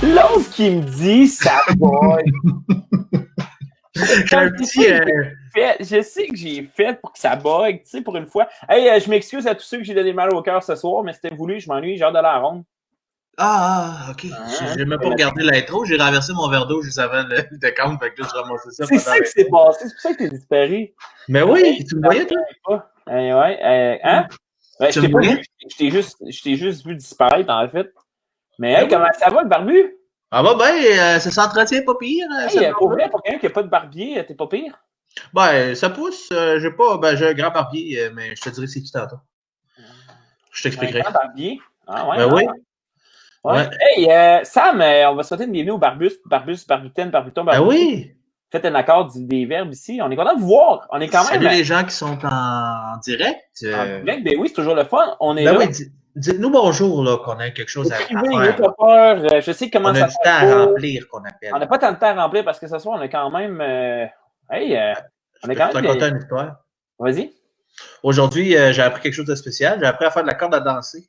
L'autre qui me dit ça boy. Je sais que j'ai fait pour que ça bug, tu sais, pour une fois. Hey, je m'excuse à tous ceux que j'ai donné mal au cœur ce soir, mais c'était voulu, je m'ennuie, j'ai hâte d'aller à la ronde. Ok. J'ai même pas regardé l'intro, j'ai renversé mon verre d'eau juste avant le décompte, fait que là, je ramassais ça. C'est ça qui s'est passé, c'est pour ça que t'es disparu. Mais oui, tu me voyais, toi? Hein? Je t'ai pas vu, je t'ai juste vu disparaître, en fait. Mais hey, comment ça va, le barbu? Ah bah ben, ça s'entretient pas pire. Pour vrai, pour quelqu'un qui n'a pas de barbier, t'es pas pire? Ben, ça pousse. J'ai un grand barbier, mais je te dirai c'est qui tantôt. Je t'expliquerai. Un grand barbier? Ah ouais? Ben oui. Ouais. Hey, Sam, on va souhaiter une bienvenue au Barbus, Barbutaine, Barbuton, Ben oui! Faites un accord des verbes ici. On est content de vous voir. On est quand même. Salut les gens qui sont en direct. Ben oui, c'est toujours le fun. On est là. Oui, dites-nous bonjour, là, qu'on a quelque chose à faire. Peur. Je sais comment ça on a du temps à remplir, qu'on appelle. On n'a pas tant de temps à remplir parce que ce soir, on a quand même. On est quand même. Je vais te raconter une histoire. Vas-y. Aujourd'hui, j'ai appris quelque chose de spécial. J'ai appris à faire de la corde à danser.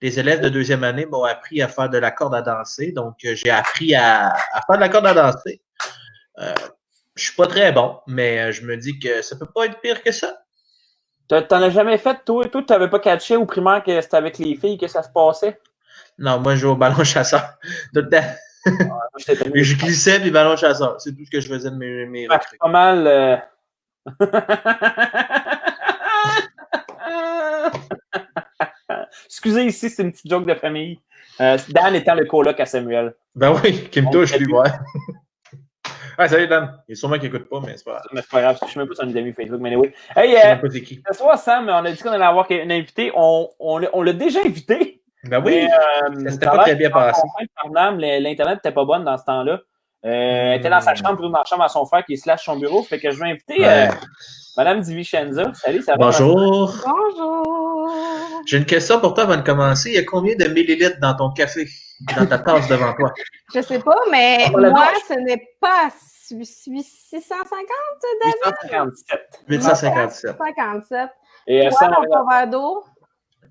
Les élèves de deuxième année m'ont appris à faire de la corde à danser. Donc, j'ai appris à faire de la corde à danser. Je suis pas très bon, mais je me dis que ça peut pas être pire que ça. T'en as jamais fait, toi? Toi, tu n'avais pas catché au primaire que c'était avec les filles que ça se passait? Non, moi, je joue au ballon chasseur. Tout le temps. Je glissais puis ballon chasseur. C'est tout ce que je faisais de mes c'est pas mal. Excusez, ici, c'est une petite joke de famille. Dan étant le coloc à Samuel. Ben oui, qui me touche, lui, ouais. Ah, salut Dan. Il est sûrement qu'il n'écoute pas, mais c'est pas grave. Mais c'est pas grave, je suis même pas son ami Facebook, mais oui. Hey, ce soir, Sam, on a dit qu'on allait avoir un invité. On l'a déjà invité. Ben oui, ça s'était pas très bien passé. L'Internet n'était pas bonne dans ce temps-là. Elle était dans sa chambre, dans la chambre à son frère qui slash son bureau. Fait que je vais inviter Madame DiVincenzo. Salut, ça va? Bonjour. Bonjour. J'ai une question pour toi avant de commencer. Il y a combien de millilitres dans ton café, dans ta tasse devant toi? Je sais pas, mais moi, ce n'est pas 650, David? 857. 857. Et Sam, dans ton verre d'eau?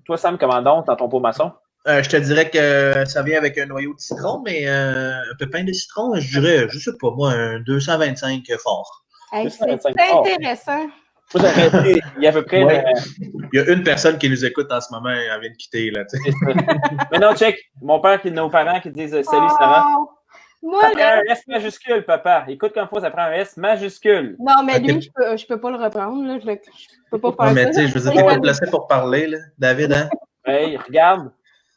Toi, Sam, comment donc dans ton pot maçon? Je te dirais que ça vient avec un noyau de citron, mais un pépin de citron, je dirais, je sais pas moi, un 225 fort. Hey, c'est intéressant. Il y a à peu près. Il y a une personne qui nous écoute en ce moment, elle vient de quitter. Là, mais non, check. Nos parents qui disent salut, Sarah. Moi, ça prend un S majuscule, papa. Écoute comme fois, ça prend un S majuscule. Non, mais lui, je peux pas le reprendre. Là. Je peux pas faire ça. Mais tu sais, je veux dire, pas te placer pour parler, là, David, hein? Hey, regarde.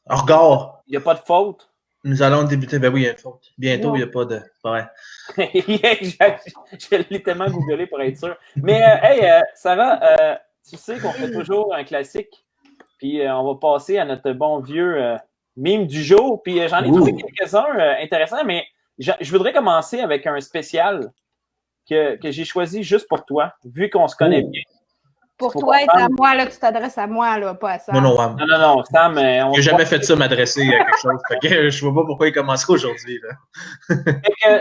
Regarde. Il n'y a pas de faute. Nous allons débuter. Ben oui, il y a une faute. Bientôt, il n'y a pas de. Ouais. Je l'ai tellement googlé pour être sûr. Mais, hey, Sarah, tu sais qu'on fait toujours un classique. Puis, on va passer à notre bon vieux mime du jour. Puis, j'en ai trouvé quelques-uns intéressants, mais je voudrais commencer avec un spécial que j'ai choisi juste pour toi, vu qu'on se connaît bien. Pour toi, être à moi, là, tu t'adresses à moi, là, pas à Sam. Non, Sam, on n'a jamais fait ça m'adresser à quelque chose. Fait que je vois pas pourquoi il commencerait aujourd'hui.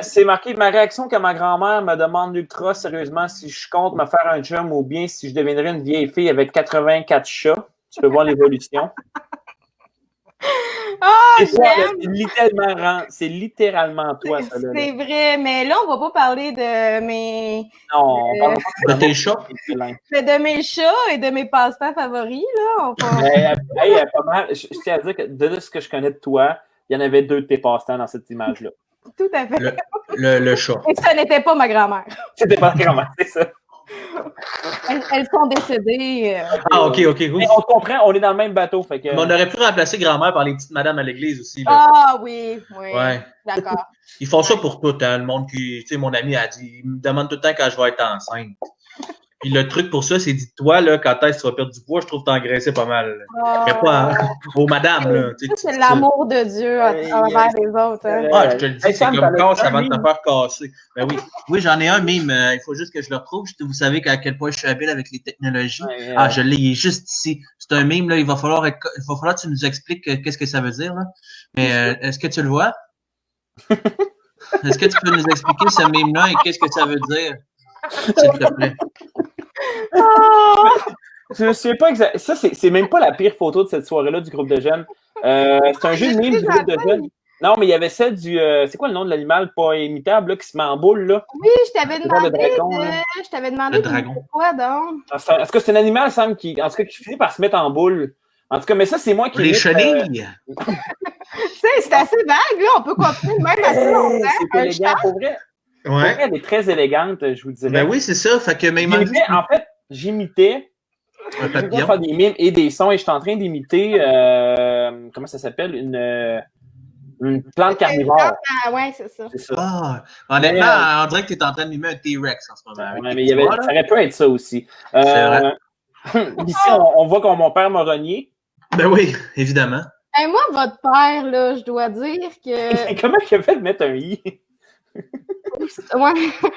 C'est marqué ma réaction quand ma grand-mère me demande ultra sérieusement si je compte me faire un chum ou bien si je deviendrais une vieille fille avec 84 chats. Tu peux voir l'évolution. C'est littéralement toi, ça. C'est vrai, mais là, on va pas parler de mes... Non, de tes chats? De mes chats et de mes passe-temps favoris, là. Pas mal. Je tiens à dire que de ce que je connais de toi, il y en avait 2 de tes passe-temps dans cette image-là. Tout à fait. Le chat. Et ça n'était pas ma grand-mère. C'était pas ma grand-mère, c'est ça. Elles sont décédées. OK. Oui. Mais on comprend, on est dans le même bateau. Fait que... Mais on aurait pu remplacer grand-mère par les petites madames à l'église aussi. Là. Ah oui. Ouais. D'accord. Ils font ça pour tout, hein, le monde qui... Tu sais, mon ami a dit, il me demande tout le temps quand je vais être enceinte. Puis le truc pour ça, c'est dis-toi, là, quand est-ce que tu vas perdre du poids, je trouve que t'engraisser pas mal. Mais pas aux madames, là. C'est l'amour de Dieu envers les autres. Hein. Ah, je te le dis, c'est comme casse avant de te faire casser. Ben oui. Oui, j'en ai un mime. Il faut juste que je le retrouve. Vous savez à quel point je suis habile avec les technologies. Je l'ai, il est juste ici. C'est un mime, là. Il va falloir que tu nous expliques qu'est-ce que ça veut dire, là. Mais est-ce que tu le vois? Est-ce que tu peux nous expliquer ce mime-là et qu'est-ce que ça veut dire? S'il te plaît. Je ne sais pas exactement. Ça, c'est même pas la pire photo de cette soirée-là du groupe de jeunes. C'est un jeu de mime du groupe de jeunes. Non, mais il y avait celle du... c'est quoi le nom de l'animal pas imitable, là, qui se met en boule, là? Oui, je t'avais demandé Le dragon. quoi, donc? Est-ce que c'est un animal, Sam, qui finit par se mettre en boule? En tout cas, mais ça, c'est moi qui... Les chenilles! Tu sais, c'est assez vague, là. On peut continuer même assez longtemps. C'est élégant, pour vrai. Ouais. Elle est très élégante, je vous dirais. Ben oui, c'est ça. Fait que en fait, j'imitais... un papillon. Je faire des mimes et des sons et je suis en train d'imiter... comment ça s'appelle? Une plante carnivore. Ah ouais, c'est ça. C'est ça. Ah, honnêtement, on dirait que tu es en train de mimer un T-Rex en ce moment. Ouais, mais ça aurait pu être ça aussi. C'est vrai. Ici, on voit que mon père m'a renié. Ben oui, évidemment. Et moi, votre père, là, je dois dire que... Comment il a fait de mettre un i? Ouais.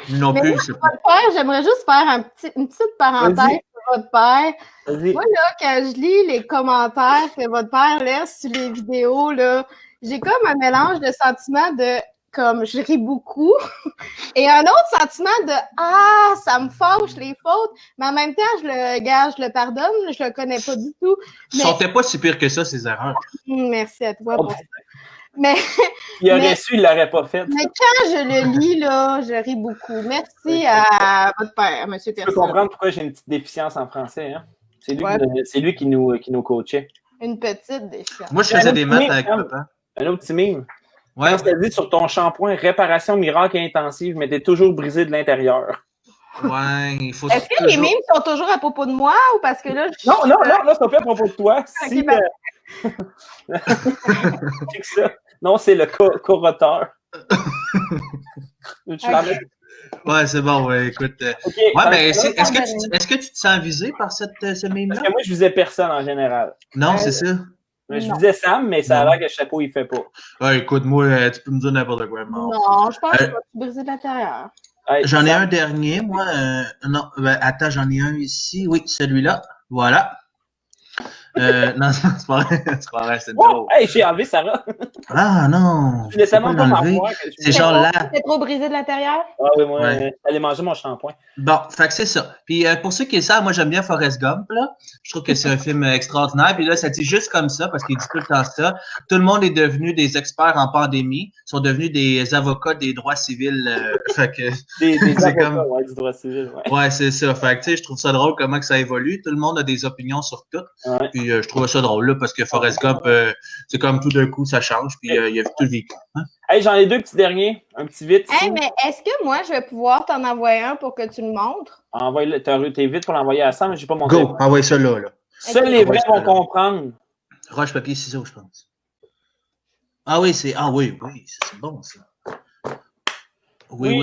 Non Mais plus, moi, c'est pas. votre père, j'aimerais juste faire une petite parenthèse Vas-y. sur votre père. Vas-y. Moi, là, quand je lis les commentaires que votre père laisse sur les vidéos, là, j'ai comme un mélange de sentiments de comme je ris beaucoup et un autre sentiment de ah, ça me fâche les fautes, mais en même temps, je le pardonne, je le connais pas du tout. Ils sont pas si pires que ça, ces erreurs. Merci à toi pour ça. Mais Il aurait su, il l'aurait pas fait. mais quand je le lis, là, je ris beaucoup. Merci à votre père, M. Tu peux Personne. comprendre pourquoi j'ai une petite déficience en français. Hein? C'est lui, Ouais. c'est lui qui nous coachait. Une petite défiance. Moi, je faisais des maths avec papa. Un autre petit mime. Ouais. Quand tu dit sur ton shampoing, réparation miracle intensive, mais t'es toujours brisé de l'intérieur. Ouais, il faut. Est-ce que les mimes sont toujours à propos de moi ou parce que là, Non, là, c'est pas à propos de toi. Si, ben- c'est que ça. Non, c'est le corroteur. Ouais, c'est bon, ouais, écoute. Okay, ouais, mais est-ce que tu te sens visé par ce meme-là? Parce que moi, je visais personne en général. Non, c'est ça. Je visais Sam, mais ça a l'air que le chapeau, il fait pas. Ouais, écoute, moi, tu peux me dire n'importe quoi. Non, je pense que tu vas te briser de l'intérieur. Hey, j'en ai un dernier, moi. Non, attends, j'en ai un ici. Oui, celui-là. Voilà. Non, c'est pas vrai. C'est pas vrai, c'est drôle. Hey, j'ai enlevé Sarah. Ah non. Je voulais tellement pas m'enlever. C'est genre là. T'es trop brisé de l'intérieur? Ah oui, moi, j'allais manger mon shampoing. Bon, fait que c'est ça. Puis pour ceux qui le savent, moi j'aime bien Forrest Gump, là. Je trouve que c'est un film extraordinaire. Puis là, ça dit juste comme ça, parce qu'il dit tout le temps ça. Tout le monde est devenu des experts en pandémie, sont devenus des avocats des droits civils. Fait que. Des avocats, comme... ouais, du droit civil. Ouais, c'est ça. Fait que tu sais, je trouve ça drôle comment que ça évolue. Tout le monde a des opinions sur tout. Ouais. Puis je trouve ça drôle là, parce que Forrest Gump, c'est comme tout d'un coup, ça change. Puis il a tout vécu. Hein? Hey, j'en ai deux petits derniers. Un petit vite. Hey, mais est-ce que moi, je vais pouvoir t'en envoyer un pour que tu le montres? Envoie-le. T'es vite pour l'envoyer à Sam, mais j'ai pas montré. Go, envoie ça là. Seuls les vrais vont comprendre. Roche, papier, ciseaux, je pense. Ah oui, c'est. Ah oui, c'est bon ça. We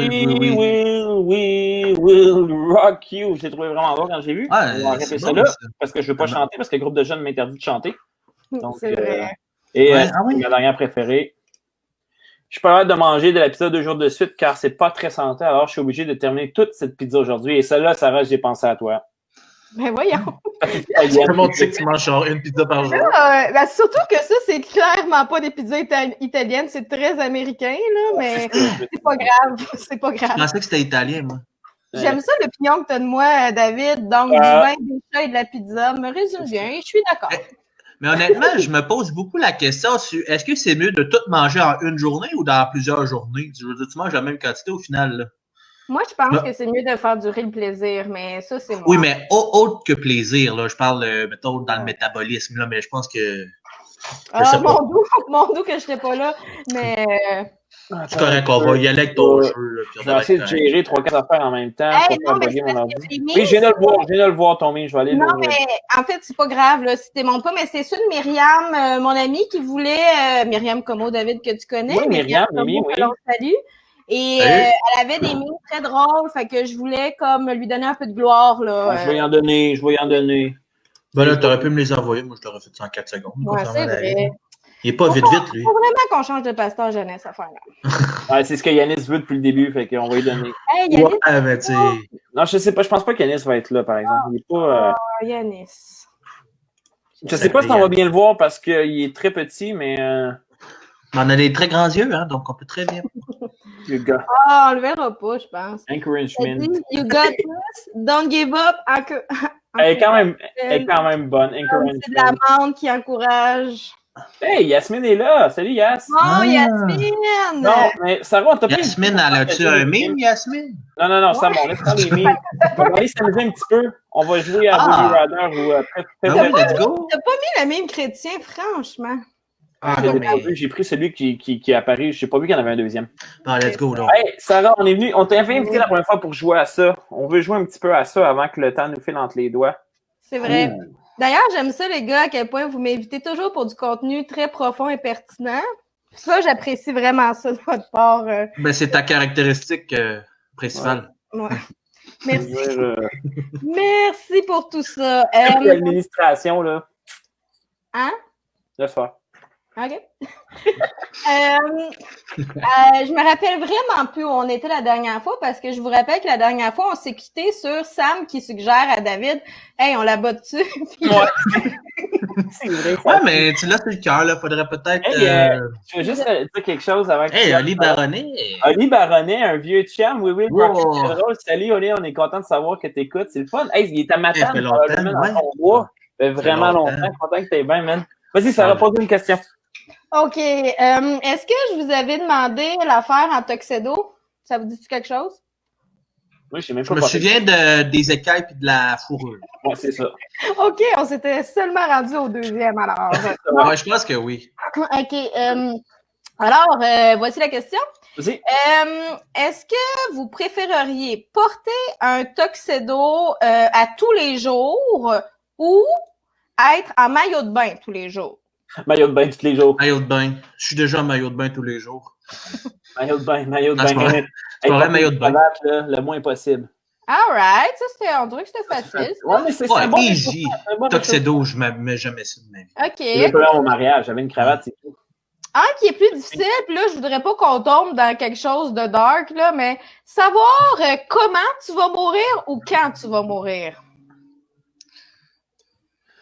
will rock you. Je l'ai trouvé vraiment bon quand j'ai vu. Ouais, on va arrêter ça là, parce que je veux pas chanter, parce que le groupe de jeunes m'interdit de chanter. Donc, c'est vrai. Et c'est ma dernière préférée. Je suis pas hâte de manger de la pizza 2 jours de suite car c'est pas très santé, alors je suis obligé de terminer toute cette pizza aujourd'hui. Et celle-là, Sarah, j'ai pensé à toi. Ben voyons. Comment tu sais que tu manges genre une pizza par jour? Ben, surtout que ça, c'est clairement pas des pizzas italiennes, c'est très américain, là, mais c'est pas grave. C'est pas grave. Je pensais que c'était italien, moi. J'aime ça l'opinion que tu as de moi, David. Donc, du vin, des chats et de la pizza me résume bien. Je suis d'accord. Mais honnêtement, je me pose beaucoup la question sur est-ce que c'est mieux de tout manger en une journée ou dans plusieurs journées? Tu manges la même quantité au final, là. Moi, je pense que c'est mieux de faire durer le plaisir, mais ça, c'est moi. Oui, mais autre que plaisir, là. Je parle, mettons, dans le métabolisme, là, mais je pense que. Mon doux que je n'étais pas là, mais. C'est correct, on va y aller avec ton jeu. Je vais essayer de gérer 3-4 affaires en même temps. Hey, non, mais mon ordi. Oui, je viens de le voir, ton mime. Je vais aller non, mais en fait, c'est pas grave, là, si t'es mon pas, mais c'est ça de Myriam, mon amie, qui voulait. Myriam Como, David, que tu connais. Oui, Myriam, oui. Salut. Et elle avait des mimes très drôles, fait que je voulais comme lui donner un peu de gloire, là. Je vais y en donner. Ben là, t'aurais pu me les envoyer, moi je t'aurais fait ça en 4 secondes. Ouais, c'est vrai. Il est pas vite, lui. Il faut vraiment qu'on change de pasteur jeunesse à faire là. Ouais, c'est ce que Yanis veut depuis le début, fait qu'on va lui donner. Hey, Yanis, ouais, ben, tu non, je sais pas, je pense pas qu'Yanis va être là, par exemple. Il est pas. Yanis. Je sais pas si on va bien le voir parce qu'il est très petit, mais. On a des très grands yeux, hein, donc on peut très bien. On le verra pas, je pense. Encouragement. You got this, don't give up. Elle est quand même bonne. C'est de la menthe qui encourage. Hey, Yasmine est là! Salut, Yas! Oh, Yasmine! Non, mais Sarah, on t'a pas... Yasmine, elle a-tu un mime, Yasmine? Non, Sam, on laisse faire les mimes. On va aller s'amuser un petit peu. On va jouer à Woody Rider ou... let's go! T'as pas mis le mime chrétien, franchement. J'ai pris celui qui est apparu. Je sais pas vu qu'il y en avait un deuxième. Let's go, là. Hey, Sarah, on t'a invité la première fois pour jouer à ça. On veut jouer un petit peu à ça avant que le temps nous file entre les doigts. C'est vrai. D'ailleurs, j'aime ça, les gars, à quel point vous m'invitez toujours pour du contenu très profond et pertinent. Ça, j'apprécie vraiment ça de votre part. C'est ta caractéristique principale. Ouais. Merci. Merci pour tout ça. L'administration, là. Hein? Laisse faire. OK. Je me rappelle vraiment plus où on était la dernière fois parce que je vous rappelle que la dernière fois, on s'est quitté sur Sam qui suggère à David « Hey, on la bat dessus. » C'est vrai. Ouais, mais tu l'as sur le cœur, là. Faudrait peut-être... Je veux juste dire quelque chose avant que... Hey, Oli Baronnet! Oli Baronnet, un vieux chum. Oui, salut, Oli, on est content de savoir que t'écoutes. C'est le fun. Hey, il est à ma table. Ça fait longtemps, Ça fait vraiment longtemps. Content que t'es bien, man. Vas-y, ça va poser une question. OK. Est-ce que je vous avais demandé l'affaire en tuxedo? Ça vous dit quelque chose? Oui, je me souviens des écailles et de la fourrure. Ouais, c'est ça. OK, on s'était seulement rendu au deuxième, alors. Ouais, je pense que oui. OK. Alors, voici la question. Vas-y. Est-ce que vous préféreriez porter un tuxedo à tous les jours ou être en maillot de bain tous les jours? Maillot de bain tous les jours. Maillot de bain. Je suis déjà en maillot de bain tous les jours. Maillot de bain. C'est vrai, maillot de bain. Le moins possible. All right. Ça, on dirait que c'était facile. Ouais, mais c'est bon easy. Tuxedo, je ne mets jamais ça de ma vie. OK. C'est pas mon mariage. J'avais une cravate, c'est tout. Un qui est plus difficile, puis là, je voudrais pas qu'on tombe dans quelque chose de dark, là, mais savoir comment tu vas mourir ou quand tu vas mourir.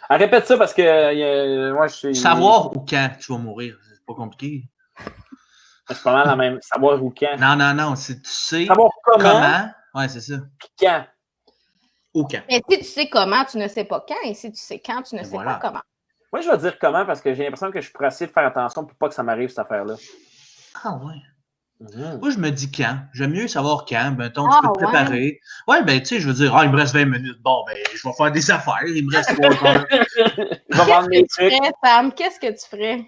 Répète ça parce que moi, je suis... Savoir ou quand tu vas mourir, c'est pas compliqué. C'est pas mal la même. Savoir ou quand. Non, c'est tu sais savoir comment. Ouais, c'est ça. Puis quand. Ou quand. Mais si tu sais comment, tu ne sais pas quand. Et si tu sais quand, tu ne sais pas comment. Moi, je vais dire comment parce que j'ai l'impression que je pourrais essayer de faire attention pour pas que ça m'arrive, cette affaire-là. Ah ouais. Moi, je me dis quand. J'aime mieux savoir quand. Ben, tu peux te préparer. Ouais, ben, tu sais, je veux dire, il me reste 20 minutes. Bon, ben, je vais faire des affaires. Il me reste 3 heures. Je vais vendre mes trucs. Sam, qu'est-ce que tu ferais?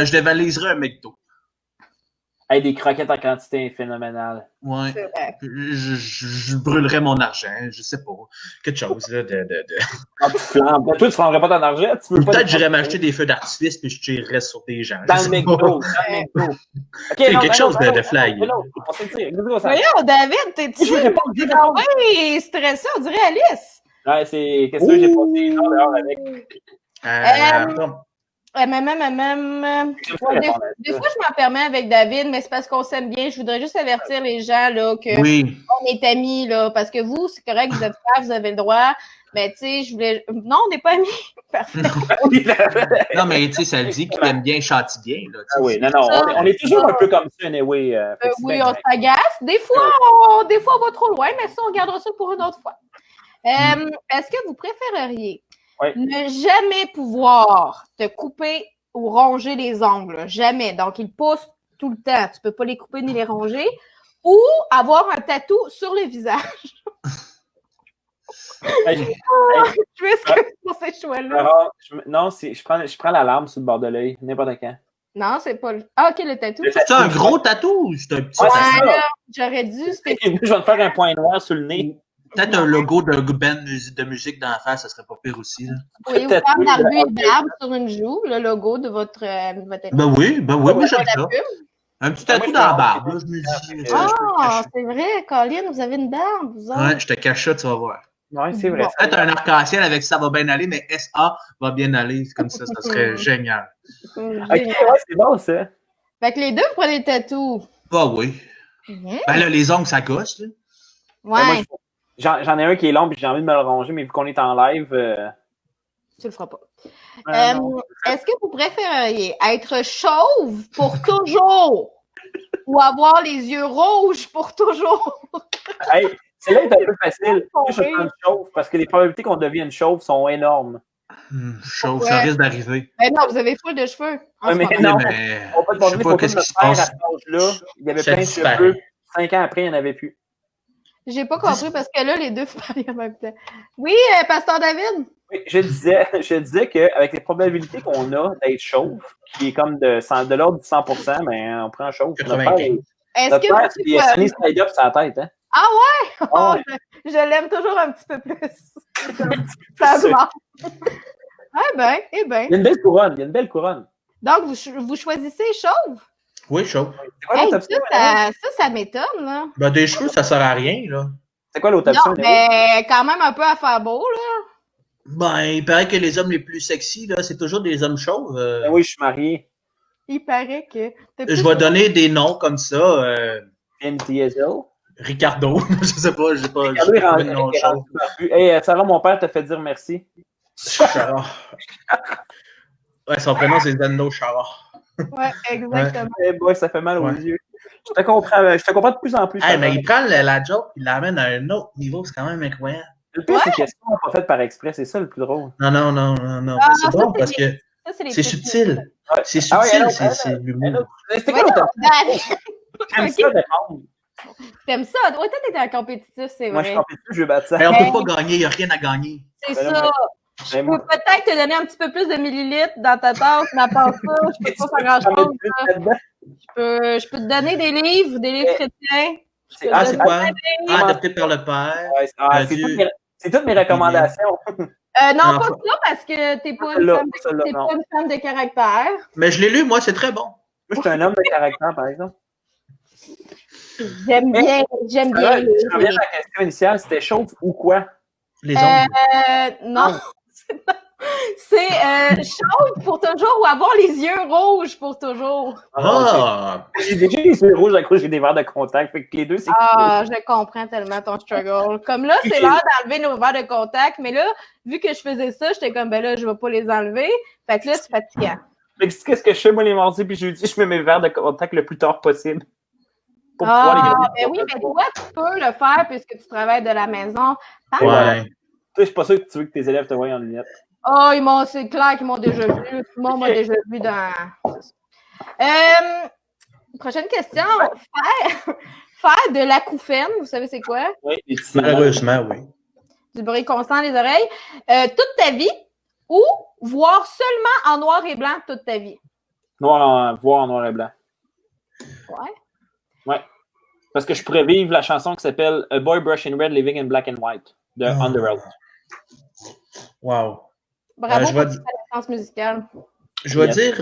Je dévaliserais un McDo. Hey, des croquettes en quantité phénoménale. Ouais. Je brûlerais mon argent. Je sais pas. Quelque chose, là, Ah, tu flambes. Toi, tu prendrais pas ton argent? Peut-être j'irais m'acheter des feux d'artifice puis je tirerais sur des gens. Dans le McDo. Okay, quelque chose de flag. Voyons, David, t'es-tu stressé? On dirait Alice. Ouais, c'est... Qu'est-ce que j'ai passé dehors avec? Des fois, je m'en permets avec David, mais c'est parce qu'on s'aime bien. Je voudrais juste avertir les gens là, que on est amis, là, parce que vous, c'est correct, vous êtes frères, vous avez le droit. Mais tu sais, je voulais. Non, on n'est pas amis. Parfait. Non, mais tu sais, ça le dit qu'il aime bien, châtie bien. Là, oui, non, on est toujours un peu comme ça, anyway. Oui, on s'agace. Des fois, on va trop loin, mais ça, on gardera ça pour une autre fois. Est-ce que vous préféreriez ne jamais pouvoir te couper ou ronger les ongles? Jamais. Donc, ils poussent tout le temps. Tu ne peux pas les couper ni les ronger. Ou avoir un tatou sur le visage. Je m'excuse pour ces choix-là. Non, je prends l'alarme sur le bord de l'œil, n'importe quand. Non, c'est pas le... Ah, OK, le tatou. C'est un gros tatou ou c'est un petit tatou? Ouais, j'aurais dû... Je vais te faire un point noir sur le nez. Peut-être un logo d'un band de musique d'en face, ça serait pas pire aussi. Là. Oui, ou faire barbu et barbe sur une joue, le logo de votre Ben oui, moi j'aime ça. Un petit tatou dans la barbe, là, je me dis. Ah, c'est vrai, Colin, vous avez une barbe, vous autres. Ouais, je te cache ça, tu vas voir. Oui, c'est vrai. Peut-être un arc-en-ciel avec ça va bien aller, mais SA va bien aller, comme ça serait génial. Ok, ouais, c'est bon ça. Fait que les deux, vous prenez le tatou. Ah oui. Ben là, les ongles, ça gosse, là. Ouais. J'en ai un qui est long, puis j'ai envie de me le ronger, mais vu qu'on est en live... Tu le feras pas. Est-ce que vous préféreriez être chauve pour toujours ou avoir les yeux rouges pour toujours? Hey, c'est là est un peu facile. Moi, je prends chauve parce que les probabilités qu'on devienne chauve sont énormes. Chaud, ça risque d'arriver. Ben non, vous avez full de cheveux. Mais non, on peut pas je sais pas qu'est-ce qui se passe. À cet âge-là, il y avait plein de cheveux. 5 ans après, il n'y en avait plus. J'ai pas compris parce que là, les deux parlaient en même temps. Oui, Pasteur David? Oui, je disais qu'avec les probabilités qu'on a d'être chauve, qui est comme de l'ordre du 100%, ben, on prend chauve. Est-ce que il y a Sunny Side Up sur la tête, hein? Ah ouais? Oh, je l'aime toujours un petit peu plus. Ça se marche. Eh ben. Il y a une belle couronne. Donc, vous choisissez chauve? Oui, chauve. Hey, ça m'étonne, là. Ben, des cheveux, ça sert à rien, là. C'est quoi l'autre option? Non, mais quand même un peu à faire beau, là. Ben, il paraît que les hommes les plus sexy, là, c'est toujours des hommes chauves. Ben oui, je suis marié. Il paraît que... Je vais donner des noms comme ça. Vin Diesel. Ricardo. Je sais pas, j'ai pas le nom chauve. Hey, Sarah, mon père t'a fait dire merci. Chara. Ouais, son prénom, c'est Zeno Chara. Ouais, exactement. Eh boy, ça fait mal aux yeux. Je te comprends de plus en plus. Hey, mais il prend la joke, il l'amène à un autre niveau, c'est quand même incroyable. Le pire, c'est que c'est pas fait par exprès, c'est ça le plus drôle. Non. C'est bon parce que c'est subtil. C'est subtil, c'est l'humour. C'était quoi l'autre? J'aime ça répondre. T'aimes ça? Ouais, toi, t'es un compétitif, c'est vrai. Moi, je suis compétitif, je veux battre ça. Mais on peut pas gagner, il n'y a rien à gagner. C'est ça. Je peux peut-être te donner un petit peu plus de millilitres dans ta tasse, mais à part ça, je peux pas faire grand-chose. Je peux te donner des livres chrétiens. C'est quoi? Adopté par le Père. C'est toutes mes recommandations. Non, pas ça, parce que t'es pas une femme de caractère. Mais je l'ai lu, moi, c'est très bon. Moi, je suis un homme de caractère, par exemple. J'aime bien. Je reviens à la question initiale, c'était chauve ou quoi? Les ongles. Non. C'est chauve pour toujours ou avoir les yeux rouges pour toujours. J'ai déjà les yeux rouges à cause j'ai des verres de contact. Fait que les deux, c'est je comprends tellement ton struggle. Comme là, c'est l'heure d'enlever nos verres de contact, mais là, vu que je faisais ça, j'étais comme, ben là, je vais pas les enlever. Fait que là, c'est fatigant. Fait que qu'est-ce que je fais, moi, les mardis, puis jeudi, je mets mes verres de contact le plus tard possible. Pour pouvoir les garder. Ben oui, mais toi, tu peux le faire puisque tu travailles de la maison. Ouais. Toi, je suis pas sûr que tu veux que tes élèves te voient en lunettes. C'est clair qu'ils m'ont déjà vu. Tout le monde m'a déjà vu dans... prochaine question. Faire de l'acouphène, vous savez c'est quoi? Oui, malheureusement, oui. Du bruit constant les oreilles. Toute ta vie ou voir seulement en noir et blanc toute ta vie? Voir en noir et blanc. Ouais. Parce que je pourrais vivre la chanson qui s'appelle A Boy Brushing Red Living in Black and White de Underworld. Wow. Bravo pour ta connaissance musicale. Je vais dire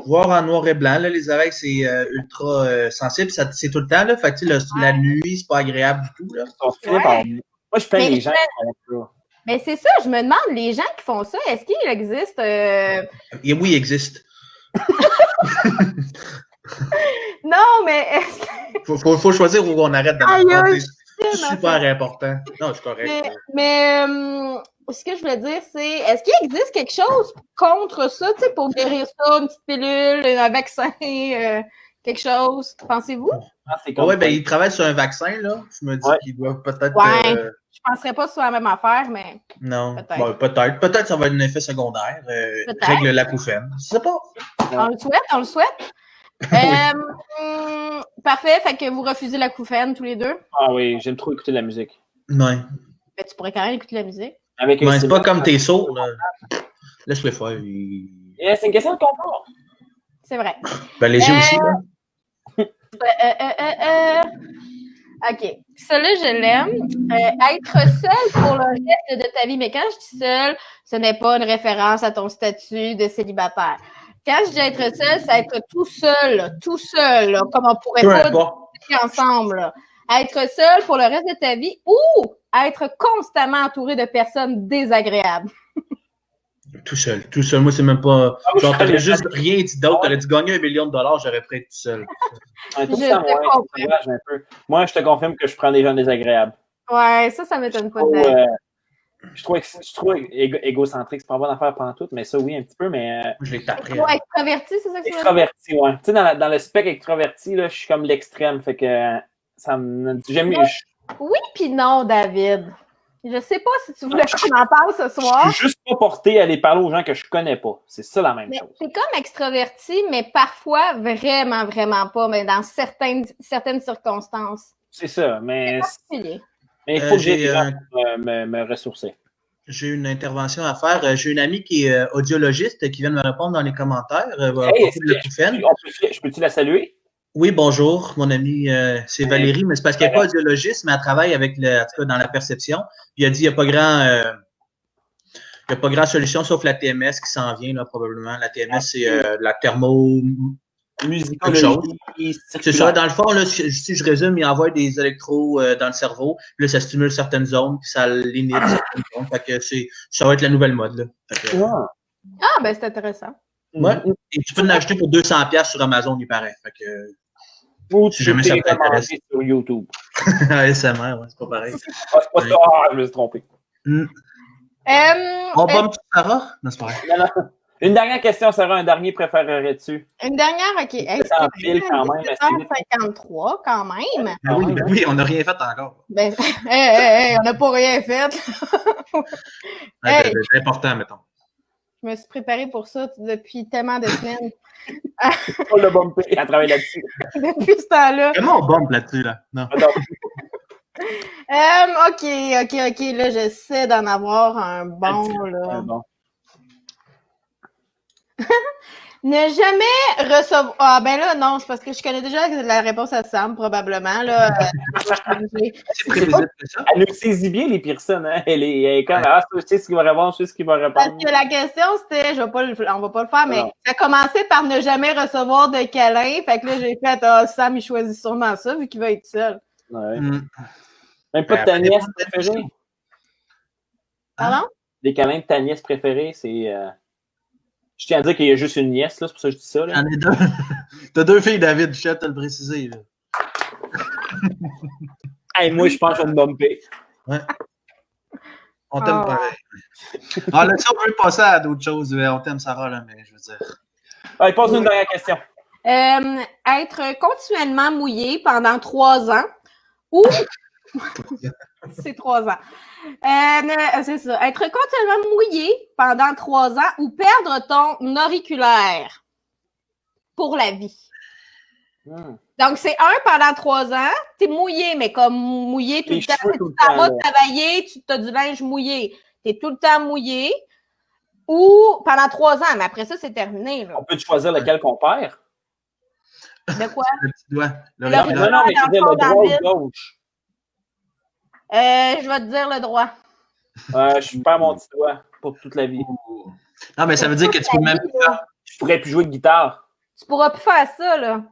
voir en noir et blanc. Là, les oreilles, c'est ultra sensible. C'est tout le temps. Là. Fait que, la nuit, c'est pas agréable du tout. Là. Moi, je plains les gens qui font ça. Mais c'est ça, je me demande, les gens qui font ça, est-ce qu'il existe... Oui, il existe. Non, mais est-ce que... Faut choisir où on arrête de c'est super important. Non, c'est correct. Mais ce que je voulais dire, c'est est-ce qu'il existe quelque chose contre ça, tu sais, pour guérir ça, une petite pilule, un vaccin, quelque chose, pensez-vous? Oui, ben ils travaillent sur un vaccin, là. Je me dis qu'ils doivent peut-être... Je penserais pas que ce soit la même affaire, mais... Non, peut-être. Peut-être ça va être un effet secondaire. Règle l'acouphène. Je sais pas. On le souhaite. Parfait, fait que vous refusez l'acouphène tous les deux? Ah oui, j'aime trop écouter de la musique. Ouais. Ben, tu pourrais quand même écouter de la musique. C'est pas comme tes sourds, là. Laisse-les faire. C'est une question de confort. C'est vrai. Ben, les yeux aussi, là. OK. Celui-là, je l'aime. Être seul pour le reste de ta vie. Mais quand je dis seul, ce n'est pas une référence à ton statut de célibataire. Quand je dis être seul, c'est être tout seul, là, comme on pourrait pas être ensemble. Là. Être seul pour le reste de ta vie ou être constamment entouré de personnes désagréables. Tout seul. Moi, c'est même pas... Genre, t'aurais juste rien dit d'autre. T'aurais dû gagner $1 million, j'aurais pris tout seul. Moi, je te confirme que je prends des gens désagréables. Ouais, ça m'étonne pas. Je trouve égocentrique, c'est pas une bonne affaire pendant tout, mais ça, oui, un petit peu, mais... Je l'ai tapé. Extraverti, c'est ça que tu veux dire? Extraverti, ouais. Tu sais, dans le spectre extraverti, là, je suis comme l'extrême, fait que ça me... J'aime mieux... Oui puis non, David. Je sais pas si tu voulais qu'on en parle ce soir. Je suis juste pas porté à aller parler aux gens que je connais pas. C'est ça la même chose. T'es comme extraverti, mais parfois vraiment, vraiment pas, mais dans certaines circonstances. C'est ça, mais particulier. il faut que j'ai me ressourcer. J'ai une intervention à faire. J'ai une amie qui est audiologiste qui vient de me répondre dans les commentaires. Je peux-tu la saluer? Oui, bonjour. Mon amie, c'est Valérie, mais c'est parce qu'elle n'est pas audiologiste, mais elle travaille avec en tout cas, dans la perception. Il a dit qu'il n'y a pas grand solution sauf la TMS qui s'en vient, là, probablement. La TMS, c'est la musicologie. C'est ça. Dans le fond, là, si je résume, il envoie des électros dans le cerveau. Là, ça stimule certaines zones, puis ça limite certaines zones. Fait que ça va être la nouvelle mode. Là. Ben c'est intéressant. Ouais. Et tu peux en acheter pour 200$ sur Amazon, il paraît. Fait que, ou si jamais ça t'intéresse. Sur YouTube. ASMR, ouais, c'est pas pareil. C'est pas ça. Je me suis trompé. On bombe Sarah? Non, c'est pas vrai. Non. Une dernière question, Sarah, un dernier préférerais-tu? Une dernière, OK. C'est en fil quand même. 53 quand même. Oui, on n'a rien fait encore. On n'a pas rien fait. C'est important, mettons. Je me suis préparée pour ça depuis tellement de semaines. On l'a bumpé, elle travaille là-dessus. Depuis ce temps-là. Comment on bump là-dessus, là? Non. OK. Là, j'essaie d'en avoir un bon, là. Ne jamais recevoir... Ah, ben là, non, c'est parce que je connais déjà la réponse à Sam, probablement, là. C'est prévisible, c'est ça? Elle nous saisit bien les personnes, hein? Elle est comme, je sais ce qu'il va répondre, je sais ce qu'il va répondre. Parce que la question, c'était, on va pas le faire, mais ça a commencé par ne jamais recevoir de câlin. Fait que là, j'ai fait, Sam, il choisit sûrement ça, vu qu'il va être seul. Ouais. Même pas de ta nièce préférée? Pardon? Des câlins de ta nièce préférée, c'est... Je tiens à dire qu'il y a juste une nièce, là, c'est pour ça que je dis ça. Là. J'en ai deux. T'as 2 filles, David, je tiens à te le préciser. Là. Moi, je pense que je vais me bumper. Ouais. On t'aime pareil. Là, si on peut passer à d'autres choses, on t'aime Sarah, là, mais je veux dire. Allez, passe une dernière question. Être continuellement mouillé pendant 3 ans ou... C'est 3 ans. C'est ça. Être continuellement mouillé pendant 3 ans ou perdre ton auriculaire pour la vie. Donc, c'est pendant 3 ans, t'es mouillé, mais comme mouillé tout le temps. Tu t'en vas travailler, tu as du linge mouillé. T'es tout le temps mouillé. Ou pendant 3 ans, mais après ça, c'est terminé. Là. On peut choisir lequel qu'on perd? De quoi? Le petit doigt. Non, mais je veux dire le droit ou le gauche. Je vais te dire le droit. Je perds mon petit doigt pour toute la vie. Non, mais ça veut dire que tu peux même plus faire. Je pourrais plus jouer de guitare. Tu pourras plus faire ça, là.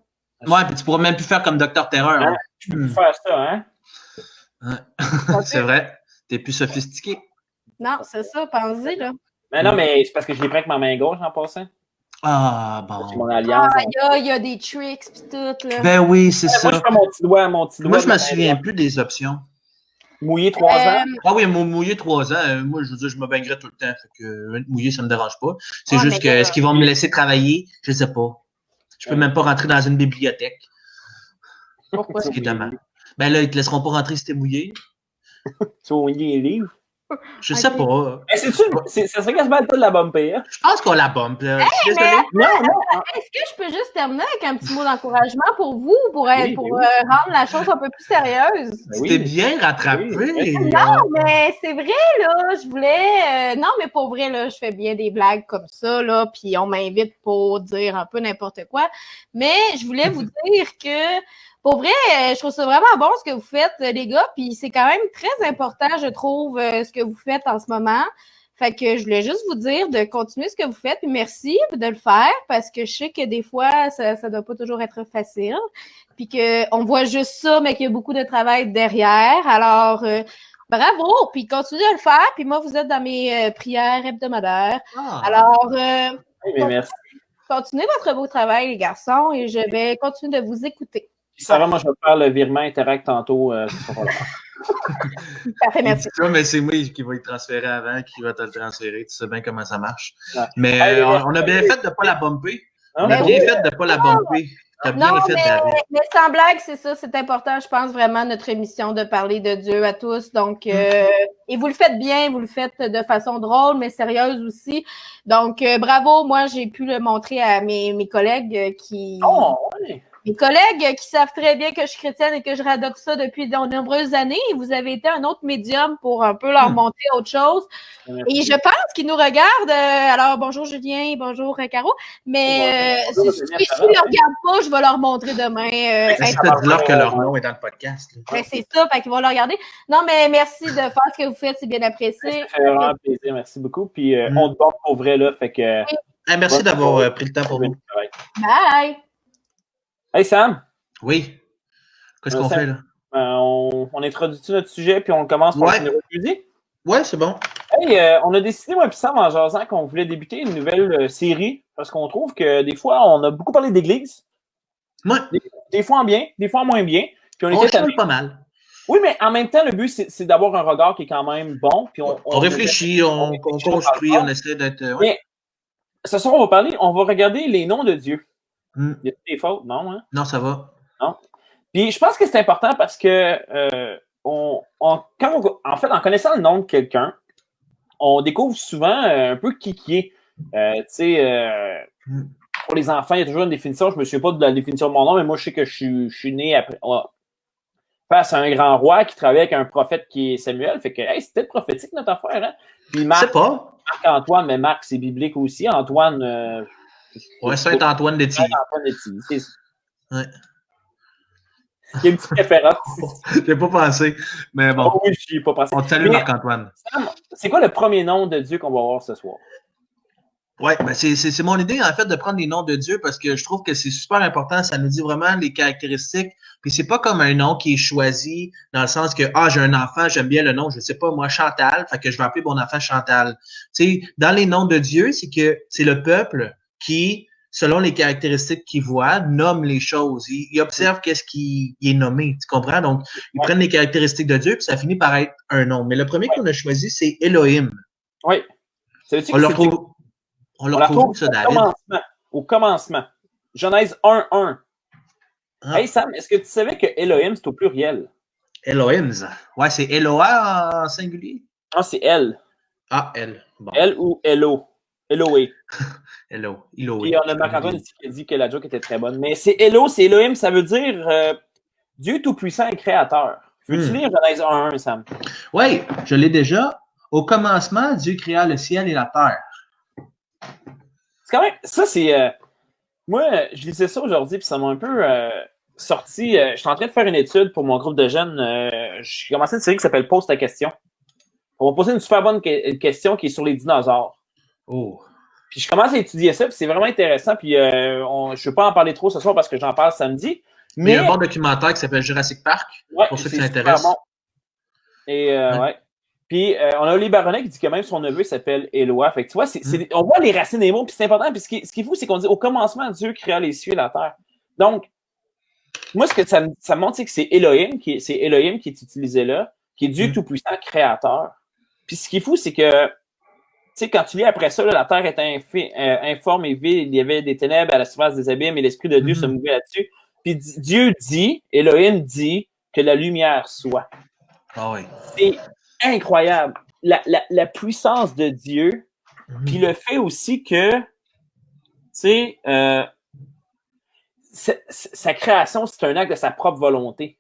Ouais, puis tu pourras même plus faire comme Dr. Terreur. Hein? Tu peux plus faire ça, hein? C'est vrai. T'es plus sophistiqué. Non, c'est ça, pense-y, là. Mais non, mais c'est parce que je l'ai pris avec ma main gauche en passant. Ah, bon. C'est mon alliance. Il y a des tricks pis tout, là. Ben oui, c'est ça. Moi, je fais mon petit doigt. Moi, je me souviens plus des options. Mouiller 3 ans? Ah oui, mouiller 3 ans. Moi, je veux dire, je me baignerais tout le temps. Fait que mouiller, ça me dérange pas. C'est juste que est-ce qu'ils vont me laisser travailler? Je sais pas. Je peux même pas rentrer dans une bibliothèque. Pourquoi? Ce qui est dommage. Ben là, ils te laisseront pas rentrer si t'es mouillé. Tu vas mouiller les livres? Je sais pas. Ça serait quasiment le temps de la bumper, hein? Je pense qu'on la bump, là. Non. Est-ce que je peux juste terminer avec un petit mot d'encouragement pour vous, pour rendre la chose un peu plus sérieuse? C'était bien rattrapé. Non, mais c'est vrai, là, je voulais... non, mais pour vrai, là, je fais bien des blagues comme ça, là, puis on m'invite pour dire un peu n'importe quoi. Mais je voulais vous dire que... Pour vrai, je trouve ça vraiment bon ce que vous faites, les gars, puis c'est quand même très important, je trouve, ce que vous faites en ce moment. Fait que je voulais juste vous dire de continuer ce que vous faites, puis merci de le faire, parce que je sais que des fois, ça doit pas toujours être facile, puis qu'on voit juste ça, mais qu'il y a beaucoup de travail derrière. Alors, bravo, puis continuez à le faire, puis moi, vous êtes dans mes prières hebdomadaires. Alors, merci. Continuez votre beau travail, les garçons, et je vais continuer de vous écouter. Sarah, moi, je vais faire le virement Interact tantôt. Parfait, merci. Mais c'est moi qui va y transférer avant, qui va te le transférer. Tu sais bien comment ça marche. Ouais. Mais on a bien fait de ne pas la bumper. Non, T'as bien fait de ne pas la bumper. T'as bien fait, David. Mais sans blague, c'est ça, c'est important, je pense vraiment, notre émission, de parler de Dieu à tous. Donc, et vous le faites bien, vous le faites de façon drôle, mais sérieuse aussi. Donc, bravo, moi, j'ai pu le montrer à mes collègues qui... Oh, ouais. Mes collègues qui savent très bien que je suis chrétienne et que je radote ça depuis de nombreuses années. Et vous avez été un autre médium pour un peu leur montrer autre chose. Et je pense qu'ils nous regardent. Alors, bonjour Julien, bonjour Caro. Mais si ils ne le regardent pas, je vais leur montrer demain. Dites-leur que leur nom est dans le podcast. C'est ça, fait qu'ils vont le regarder. Non, mais merci de faire ce que vous faites, c'est bien apprécié. Ça fait vraiment plaisir, merci beaucoup. Puis on te porte pour vrai, là. Fait que, merci d'avoir pris le temps pour nous. Bye! Hey Sam! Oui. Qu'est-ce qu'on fait là? On introduit notre sujet puis on commence par le numéro de musique? Ouais, c'est bon. Hey, on a décidé, moi et Sam, en jasant, qu'on voulait débuter une nouvelle série parce qu'on trouve que des fois, on a beaucoup parlé d'église. Ouais. Des fois en bien, des fois en moins bien. Puis on change pas mal. Oui, mais en même temps, le but, c'est d'avoir un regard qui est quand même bon. Puis on réfléchit, on construit, on essaie d'être... Mais ce soir, on va regarder les noms de Dieu. Il y a des fautes, non? Hein? Non, ça va. Non. Puis je pense que c'est important parce que en connaissant le nom de quelqu'un, on découvre souvent un peu qui est. Pour les enfants, il y a toujours une définition. Je ne me souviens pas de la définition de mon nom, mais moi, je sais que je suis né après, face à un grand roi qui travaillait avec un prophète qui est Samuel. Fait que, c'est peut-être prophétique notre affaire. Hein? Puis Marc-Antoine, mais Marc, c'est biblique aussi. Antoine... Saint-Antoine de Tilly. C'est ça. Ouais. Il y a une petite référence. J'ai pas pensé, mais bon. Oh, oui, je n'y ai pas pensé. On te salue, Marc-Antoine. C'est quoi le premier nom de Dieu qu'on va voir ce soir? Oui, ben c'est mon idée, en fait, de prendre les noms de Dieu parce que je trouve que c'est super important. Ça nous dit vraiment les caractéristiques. Puis c'est pas comme un nom qui est choisi dans le sens que, j'ai un enfant, j'aime bien le nom, je sais pas, moi, Chantal, fait que je vais appeler mon enfant Chantal. Tu sais, dans les noms de Dieu, c'est que c'est le peuple qui, selon les caractéristiques qu'il voit, nomme les choses. Il observe qu'est-ce qui est nommé, tu comprends? Donc, ils prennent les caractéristiques de Dieu, puis ça finit par être un nom. Mais le premier qu'on a choisi, c'est Elohim. Oui. On le retrouve, ça, David. Au commencement. Genèse 1:1. Hey, Sam, est-ce que tu savais que Elohim, c'est au pluriel? Elohim. Ouais, c'est Eloah en singulier? Ah, c'est Elle. Ah, Elle. Bon. Elle ou Elo? Eloé. Elo. Puis on a Marc-Antoine ici qui a dit que la joke était très bonne. Mais c'est Elo, c'est Elohim, ça veut dire Dieu tout-puissant et créateur. Veux-tu lire Genèse 1:1, Sam? Oui, je l'ai déjà. Au commencement, Dieu créa le ciel et la terre. C'est quand même... Ça, c'est... moi, je lisais ça aujourd'hui, puis ça m'a un peu sorti... je suis en train de faire une étude pour mon groupe de jeunes. J'ai commencé une série qui s'appelle « Pose ta question ». On va poser une super bonne question qui est sur les dinosaures. Oh. Puis je commence à étudier ça, puis c'est vraiment intéressant. Puis je ne veux pas en parler trop ce soir parce que j'en parle samedi. Mais il y a un bon documentaire qui s'appelle Jurassic Park, pour ceux qui s'intéressent. Bon. Et ouais. Puis on a Oli Baronet qui dit que même son neveu s'appelle Éloi. Fait que tu vois, on voit les racines des mots, puis c'est important. Puis ce qui est fou, c'est qu'on dit au commencement, Dieu créa les cieux et la terre. Donc, moi, ce que ça me montre, c'est que c'est Elohim qui est utilisé là, qui est Dieu tout-puissant, créateur. Puis ce qui est fou, c'est que, tu sais, quand tu lis après ça, là, la terre était informe et vide, il y avait des ténèbres à la surface des abîmes et l'Esprit de Dieu se mouvait là-dessus. Puis Dieu dit, Elohim dit que la lumière soit. Ah oui. C'est incroyable. La puissance de Dieu, puis le fait aussi que, tu sais, sa création, c'est un acte de sa propre volonté.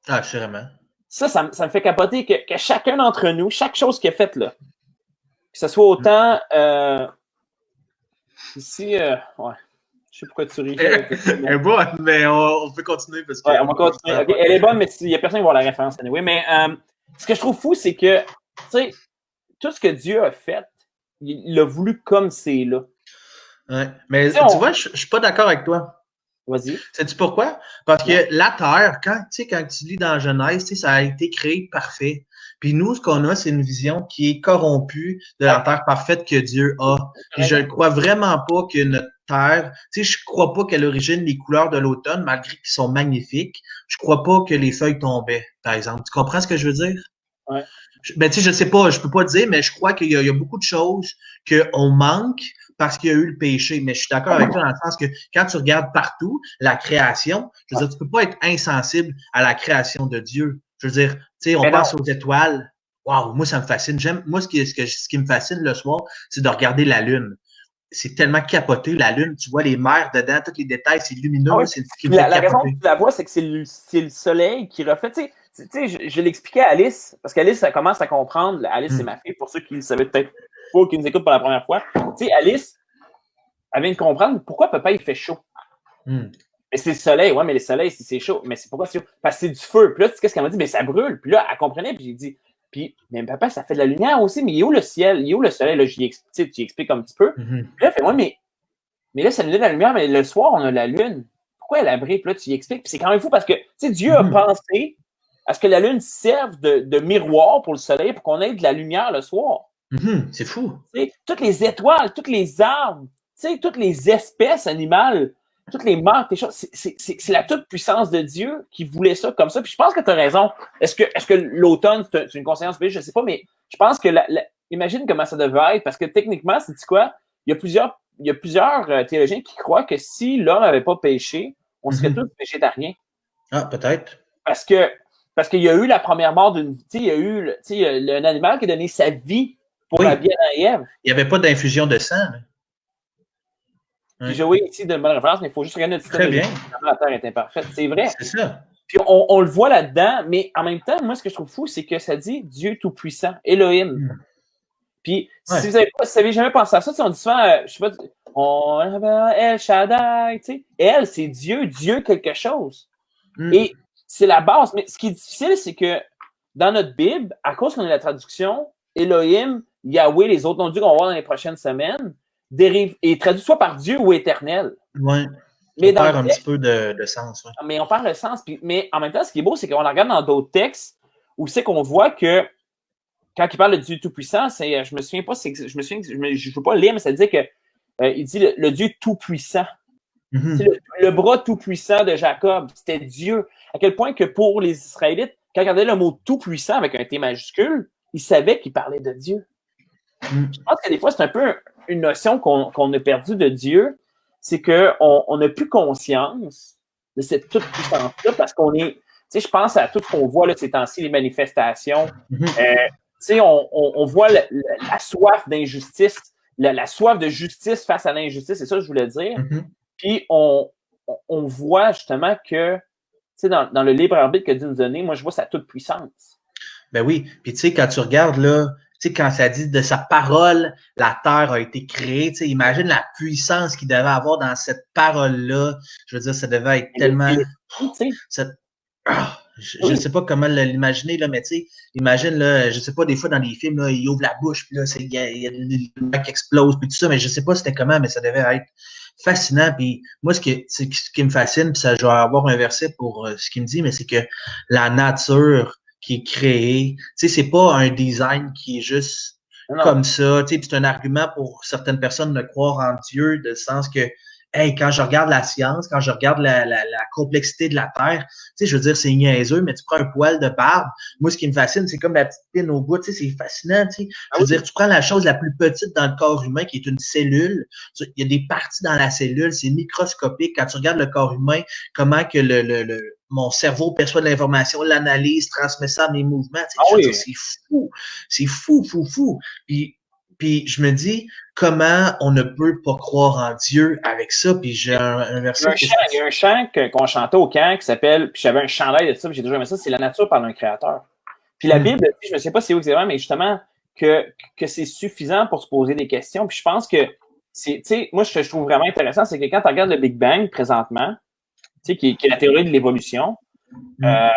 Ah, assurément. Ça me fait capoter que chacun d'entre nous, chaque chose qu'il a faite là, que ce soit autant ici, ouais. Je sais pourquoi tu ris. Elle est bonne, mais on peut continuer parce que. Ouais, on va continuer. Okay. Elle est bonne, mais il n'y a personne qui va voir la référence anyway. Mais ce que je trouve fou, c'est que, tu sais, tout ce que Dieu a fait, il l'a voulu comme c'est là. Ouais. Mais tu vois, je suis pas d'accord avec toi. Vas-y. Sais-tu pourquoi? Parce que la Terre, quand tu lis dans Genèse, ça a été créé parfait. Puis nous, ce qu'on a, c'est une vision qui est corrompue de la Terre parfaite que Dieu a. Puis je ne crois vraiment pas que notre Terre, je crois pas qu'à l'origine, les couleurs de l'automne, malgré qu'ils sont magnifiques, je crois pas que les feuilles tombaient, par exemple. Tu comprends ce que je veux dire? Ouais. Ben, je sais pas, je peux pas te dire, mais je crois qu'il y a beaucoup de choses qu'on manque parce qu'il y a eu le péché. Mais je suis d'accord avec toi dans le sens que quand tu regardes partout la création, je veux dire, tu peux pas être insensible à la création de Dieu. Je veux dire, tu sais, on pense aux étoiles. Waouh, moi, ça me fascine. Moi, ce qui me fascine le soir, c'est de regarder la Lune. C'est tellement capoté, la Lune. Tu vois les mers dedans, tous les détails, c'est lumineux. Oui. C'est ce qui me fait la raison que tu la vois, c'est que c'est le soleil qui reflète. Tu sais, je l'expliquais à Alice, parce qu'Alice, elle commence à comprendre. Alice, c'est ma fille, pour ceux qui le savaient peut-être pas, qui nous écoutent pour la première fois. Tu sais, Alice, elle vient de comprendre pourquoi papa, il fait chaud. Mais c'est le soleil, ouais, mais le soleil, c'est chaud. Mais c'est pourquoi c'est chaud? Parce que c'est du feu. Puis là, qu'est-ce qu'elle m'a dit? Mais ça brûle. Puis là, elle comprenait, puis j'ai dit, mais papa, ça fait de la lumière aussi, mais il est où le ciel? Il est où le soleil? Là, tu expliques un petit peu. Puis là, elle fait, ouais, mais là, ça nous donne la lumière, mais le soir, on a la lune. Pourquoi elle brille? Puis là, tu y expliques. Puis c'est quand même fou parce que, tu sais, Dieu a pensé à ce que la lune serve de miroir pour le soleil pour qu'on ait de la lumière le soir. C'est fou. Tu sais, toutes les étoiles, toutes les arbres, tu sais, toutes les espèces animales, toutes les marques, les choses, c'est la toute-puissance de Dieu qui voulait ça comme ça. Puis je pense que tu as raison. Est-ce que l'automne, c'est une conscience biblique? Je ne sais pas, mais je pense que imagine comment ça devait être, parce que techniquement, c'est quoi? Il y a plusieurs théologiens qui croient que si l'homme n'avait pas péché, on serait tous végétariens. Ah, peut-être. Parce qu'il y a eu la première mort d'une... Tu sais, il y a eu un animal qui a donné sa vie pour la bien à Ève. Il n'y avait pas d'infusion de sang. Puis Joey ici donne une bonne référence, mais il faut juste regarder notre système. Très bien. La Terre est imparfaite. C'est vrai. C'est ça. Puis on le voit là-dedans, mais en même temps, moi, ce que je trouve fou, c'est que ça dit Dieu Tout-Puissant, Elohim. Puis si vous n'avez jamais pensé à ça, on dit souvent, je sais pas, El Shaddai, tu sais. El, c'est Dieu quelque chose. Et c'est la base. Mais ce qui est difficile, c'est que dans notre Bible, à cause qu'on a la traduction, Elohim, Yahweh, les autres noms de Dieu qu'on va voir dans les prochaines semaines, dérive et traduit soit par Dieu ou éternel. Oui. Mais on perd un petit peu de sens. Ouais. Mais on perd le sens. Mais en même temps, ce qui est beau, c'est qu'on regarde dans d'autres textes où c'est qu'on voit que quand il parle de Dieu Tout-Puissant, je me souviens pas, je ne veux pas le lire, mais ça dit que il dit le Dieu Tout-Puissant. Le bras Tout-Puissant de Jacob, c'était Dieu. À quel point que pour les Israélites, quand ils regardaient le mot Tout-Puissant avec un T majuscule, ils savaient qu'il parlait de Dieu. Je pense que des fois, c'est un peu une notion qu'on a perdue de Dieu, c'est qu'on n'a plus conscience de cette toute puissance-là parce qu'on est, tu sais, je pense à tout ce qu'on voit là, ces temps-ci, les manifestations. Tu sais, on voit la soif d'injustice, la soif de justice face à l'injustice, c'est ça que je voulais dire. Puis on voit justement que, tu sais, dans le libre arbitre que Dieu nous a donné, moi, je vois sa toute puissance. Ben oui, puis tu sais, quand tu regardes là, tu sais, quand ça dit de sa parole, la terre a été créée, tu sais, imagine la puissance qu'il devait avoir dans cette parole-là. Je veux dire, ça devait être tellement... Je ne sais pas comment l'imaginer, là, mais tu sais, imagine, là, je sais pas, des fois, dans les films, là, il ouvre la bouche, puis là, il y a des mecs qui explosent, puis tout ça, mais je sais pas c'était comment, mais ça devait être fascinant. Puis moi, ce qui me fascine, puis ça, je vais avoir un verset pour ce qu'il me dit, mais c'est que la nature qui est créée, tu sais, c'est pas un design qui est juste comme ça, tu sais, c'est un argument pour certaines personnes de croire en Dieu, de sens que, hey, quand je regarde la science, quand je regarde la complexité de la Terre, tu sais, je veux dire, c'est niaiseux, mais tu prends un poil de barbe. Moi, ce qui me fascine, c'est comme la petite pine au bout, tu sais, c'est fascinant, tu sais. Je veux dire, tu prends la chose la plus petite dans le corps humain, qui est une cellule. Il y a des parties dans la cellule, c'est microscopique. Quand tu regardes le corps humain, comment que mon cerveau perçoit de l'information, l'analyse, transmet ça à mes mouvements, tu sais, c'est fou. C'est fou, fou, fou. Puis je me dis, comment on ne peut pas croire en Dieu avec ça? Puis j'ai un verset... Il y a un chant qu'on chantait au camp qui s'appelle, puis j'avais un chandail de ça, puis j'ai toujours aimé ça, c'est la nature par un créateur. Puis la Bible, je ne sais pas si c'est où exactement, mais justement, que c'est suffisant pour se poser des questions. Puis je pense que, tu sais, moi, ce que je trouve vraiment intéressant, c'est que quand tu regardes le Big Bang présentement, tu sais, qui est la théorie de l'évolution, il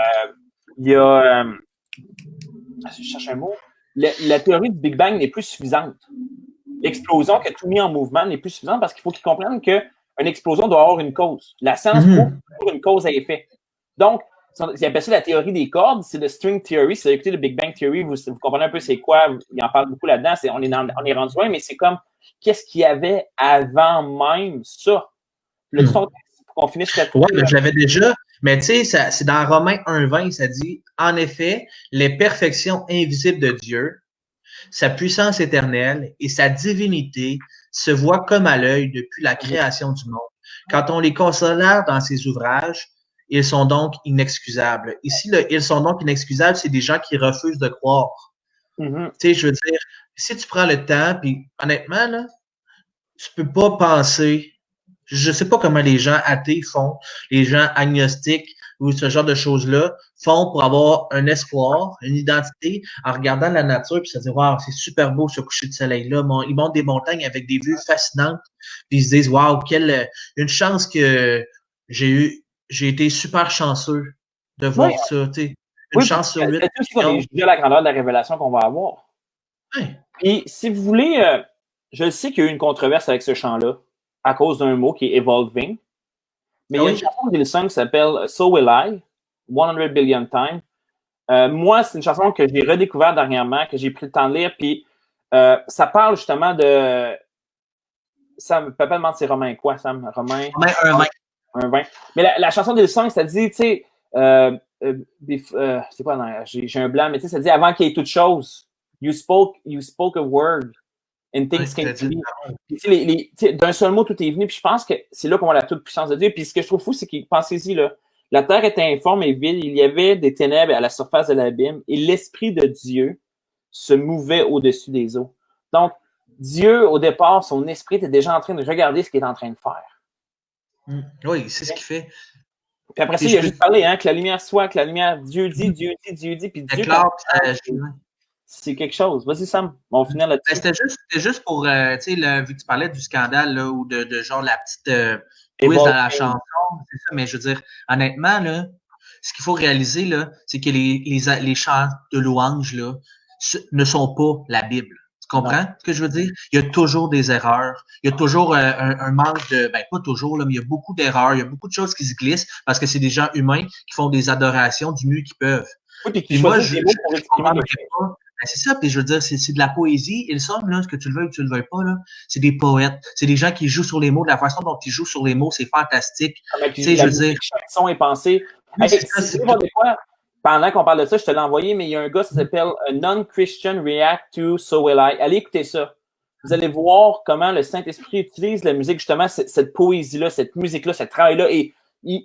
y a... je cherche un mot. La théorie du Big Bang n'est plus suffisante. L'explosion qui a tout mis en mouvement n'est plus suffisante parce qu'il faut qu'ils comprennent qu'une explosion doit avoir une cause. La science prouve une cause à effet. Donc, ils appellent ça la théorie des cordes, c'est le string theory. Si vous avez écouté le Big Bang Theory, vous comprenez un peu c'est quoi, il en parle beaucoup là-dedans, on est rendu loin, mais c'est comme, qu'est-ce qu'il y avait avant même ça? Le pour qu'on finisse là-dessus. Oui, je l'avais déjà. Mais tu sais, c'est dans Romains 1,20, ça dit, en effet, les perfections invisibles de Dieu, sa puissance éternelle et sa divinité se voient comme à l'œil depuis la création du monde. Quand on les considère dans ses ouvrages, ils sont donc inexcusables. Ici, ils sont donc inexcusables, c'est des gens qui refusent de croire. Tu sais, je veux dire, si tu prends le temps, puis honnêtement, là, tu peux pas penser, je sais pas comment les gens athées font, les gens agnostiques ou ce genre de choses-là font pour avoir un espoir, une identité en regardant la nature puis se dire waouh, c'est super beau ce coucher de soleil-là. Ils montent des montagnes avec des vues fascinantes puis ils se disent waouh, quelle une chance que j'ai été super chanceux de voir ça, tu sais. Une chance sur 8. C'est la grandeur de la révélation qu'on va avoir. Ouais. Puis si vous voulez, je sais qu'il y a eu une controverse avec ce chant-là à cause d'un mot qui est evolving. Mais il y a une chanson d'Hillsong qui s'appelle So Will I, 100 Billion Times. Moi, c'est une chanson que j'ai redécouverte dernièrement, que j'ai pris le temps de lire, puis ça parle justement de... Sam, papa demande c'est Romain quoi, Sam? Romain? Un vin. Mais la chanson d'Hillsong, ça dit, tu sais, c'est quoi, j'ai un blanc, mais tu sais, ça dit avant qu'il y ait toute chose, you spoke a word. And things came to be. D'un seul mot, tout est venu. Puis je pense que c'est là qu'on voit la toute-puissance de Dieu. Puis ce que je trouve fou, c'est que, pensez-y, là, la terre était informe et vide. Il y avait des ténèbres à la surface de l'abîme. Et l'Esprit de Dieu se mouvait au-dessus des eaux. Donc, Dieu, au départ, son esprit était déjà en train de regarder ce qu'il est en train de faire. Oui, c'est ce qu'il fait. Puis après ça, il a juste parlé, hein, que la lumière soit, que la lumière, Dieu dit, puis Dieu... C'est quelque chose. Vas-y, Sam. On va finir là-dessus. C'était juste pour, tu sais, vu que tu parlais du scandale, là, ou de genre la petite twist dans la chanson, c'est ça, mais je veux dire, honnêtement, là, ce qu'il faut réaliser, là, c'est que les chants de louange, là, ne sont pas la Bible. Tu comprends ce que je veux dire? Il y a toujours des erreurs. Il y a toujours un manque de... Ben, pas toujours, là, mais il y a beaucoup d'erreurs. Il y a beaucoup de choses qui se glissent parce que c'est des gens humains qui font des adorations du mieux qu'ils peuvent. Oui, puis qui choisissent des mots pour exprimer pas. C'est ça, puis je veux dire, c'est de la poésie. Et le son, là, ce que tu le veux ou que tu le veuilles pas, là, c'est des poètes. C'est des gens qui jouent sur les mots. De la façon dont ils jouent sur les mots, c'est fantastique. Tu sais, je veux dire... Chaque son est pensé. Pendant qu'on parle de ça, je te l'ai envoyé, mais il y a un gars qui s'appelle Non-Christian React to So Will I. Allez écouter ça. Vous allez voir comment le Saint-Esprit utilise la musique, justement, cette poésie-là, cette musique-là, ce travail-là. Et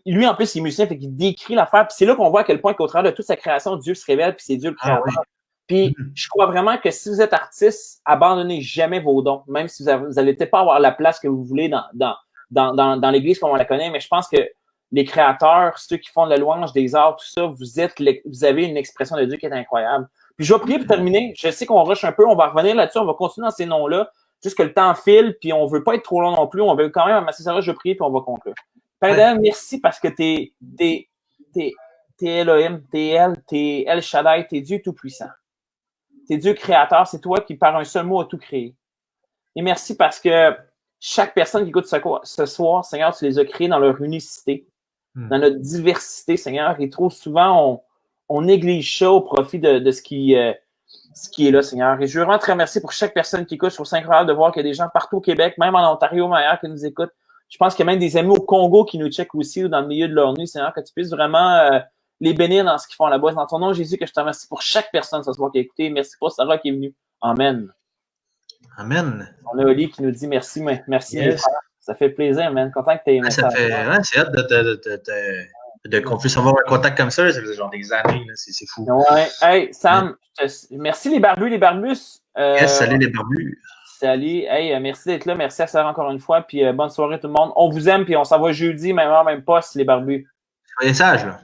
lui, en plus, il est musicien, fait qu'il décrit l'affaire. Puis c'est là qu'on voit à quel point qu'au travers de toute sa création, Dieu se révèle, puis c'est Dieu le créateur. Puis je crois vraiment que si vous êtes artiste, abandonnez jamais vos dons, même si vous n'allez peut-être pas avoir la place que vous voulez dans l'Église comme on la connaît, mais je pense que les créateurs, ceux qui font de la louange, des arts, tout ça, vous avez une expression de Dieu qui est incroyable. Puis je vais prier pour terminer. Je sais qu'on rush un peu, on va revenir là-dessus, on va continuer dans ces noms-là, juste que le temps file, puis on veut pas être trop long non plus, on veut quand même amasser ça, je vais prier, puis on va conclure. Père Daniel, merci parce que t'es Elohim, t'es El Shaddai, t'es Dieu Tout-Puissant. T'es Dieu créateur, c'est toi qui, par un seul mot, a tout créé. Et merci parce que chaque personne qui écoute ce soir, Seigneur, tu les as créés dans leur unicité, dans notre diversité, Seigneur. Et trop souvent, on néglige ça au profit de ce qui est là, Seigneur. Et je veux vraiment te remercier pour chaque personne qui écoute. Je trouve ça incroyable de voir qu'il y a des gens partout au Québec, même en Ontario, ailleurs, qui nous écoutent. Je pense qu'il y a même des amis au Congo qui nous checkent aussi, ou dans le milieu de leur nuit, Seigneur, que tu puisses vraiment... les bénir dans ce qu'ils font là-bas. Dans ton nom, Jésus, que je te remercie pour chaque personne ce soir qui a écouté. Merci pour Sarah qui est venue. Amen. Amen. On a Oli qui nous dit merci, mais merci. Yes. Ça fait plaisir, man. Content que tu aies aimé ça. C'est hâte qu'on puisse avoir un contact comme ça. C'est genre des années. C'est fou. Ouais. Hey, Sam, merci les barbus, les barbus. Yes, salut les barbus. Salut. Hey, merci d'être là. Merci à Sarah encore une fois. Puis bonne soirée tout le monde. On vous aime, puis on s'en va jeudi, même heure, même poste, les barbus. Soyez sages, là.